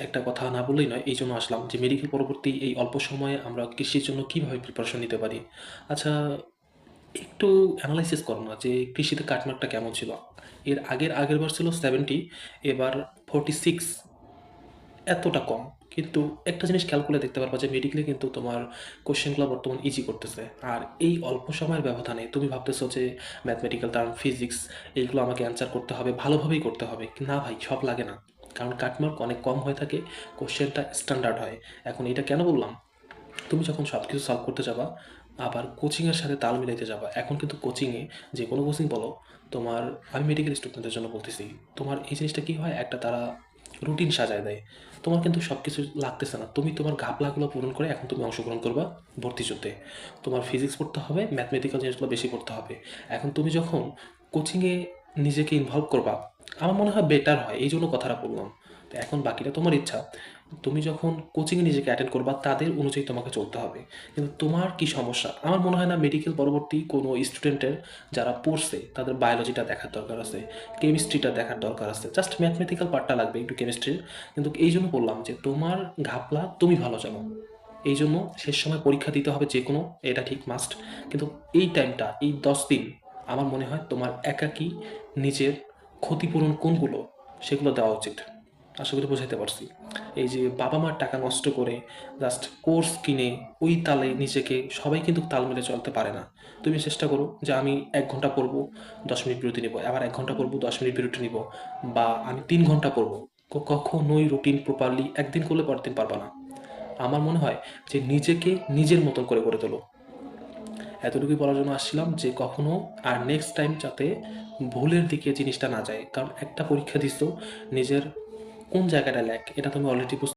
একটা কথা না বললেই নয়, এই জন্য আসলাম যে মেডিকেল পরবর্তী এই অল্প সময়ে আমরা কৃষির জন্য কীভাবে প্রিপারেশন নিতে পারি। আচ্ছা, একটু অ্যানালাইসিস করো না যে কৃষিতে কাটমার্কটা কেমন ছিল। আগের বার ছিল 70, এবার 46, এতটা কম। কিন্তু একটা জিনিস খেয়াল করলে দেখতে পারবা যে মেডিকেলে কিন্তু তোমার কোশ্চেনগুলো বর্তমান ইজি করতেছে। আর এই অল্প সময়ের ব্যবধানে তুমি ভাবতেছো যে ম্যাথমেটিক্যাল টার্ম, ফিজিক্স, এইগুলো আমাকে অ্যান্সার করতে হবে, ভালোভাবেই করতে হবে। না ভাই, সব লাগে না। কারণ কাটমার্ক অনেক কম হয়ে থাকে, কোশ্চেনটা স্ট্যান্ডার্ড হয়। এখন এটা কেন বললাম, তুমি যখন সব কিছু সলভ করতে যাবা, আবার কোচিংয়ের সাথে তাল মিলাইতে যাবা। এখন কিন্তু কোচিংয়ে, যে কোনো কোচিং বলো, তোমার, আমি মেডিকেল স্টুডেন্টদের জন্য বলতেছি, তোমার এই জিনিসটা কী হয়, একটা তারা রুটিন সাজায় দেয়। তোমার কিন্তু সব কিছু লাগতেছে না, তুমি তোমার ঘাপলাগুলো পূরণ করে এখন তুমি অংশগ্রহণ করবা ভর্তি যুদ্ধে। তোমার ফিজিক্স পড়তে হবে, ম্যাথমেটিক্যাল জিনিসগুলো বেশি পড়তে হবে। এখন তুমি যখন কোচিংয়ে নিজেকে ইনভলভ করবা, আমার মনে হয় বেটার হয়, এই জন্য কথাটা বললাম। তো এখন বাকিটা তোমার ইচ্ছা। তুমি যখন কোচিংয়ে নিজেকে অ্যাটেন্ড করবা, তাদের অনুযায়ী তোমাকে চলতে হবে। কিন্তু তোমার কি সমস্যা, আমার মনে হয় না মেডিকেল পরবর্তী কোনো স্টুডেন্টের যারা পড়ছে তাদের বায়োলজিটা দেখার দরকার আছে, কেমিস্ট্রিটা দেখার দরকার আছে, জাস্ট ম্যাথমেটিক্যাল পার্টটা লাগবে একটু কেমিস্ট্রির। কিন্তু এই জন্য বললাম যে তোমার ঘাপলা তুমি ভালো জানো, এই জন্য শেষ সময় পরীক্ষা দিতে হবে যে কোনো, এটা ঠিক মাস্ট। কিন্তু এই টাইমটা, এই 10 দিন, আমার মনে হয় তোমার একাকী নিজের ক্ষতিপূরণ কোনগুলো সেগুলো দেওয়া উচিত। আশা করি বোঝাইতে পারছি। এই যে বাবা মার টাকা নষ্ট করে জাস্ট কোর্স কিনে ওই তালে নিজেকে, সবাই কিন্তু তাল মিলে চলতে পারে না। তুমি চেষ্টা করো যে আমি 1 ঘন্টা পড়বো, 10 মিনিট বিরতি নিব, আবার 1 ঘন্টা পড়বো, 10 মিনিট বিরতি নিব, বা আমি 3 ঘন্টা পড়বো। কখনোই রুটিন প্রপারলি একদিন করলে পরের দিন পারবা না। আমার মনে হয় যে নিজেকে নিজের মতন করে গড়ে তোলো। এতটুকুই বলার জন্য আসছিলাম যে কখনো আর নেক্সট টাইম যাতে ভুলের দিকে জিনিসটা না যায়। কারণ একটা পরীক্ষা দিছো, নিজের কোন জায়গাটা ল্যাক এটা তুমি অলরেডি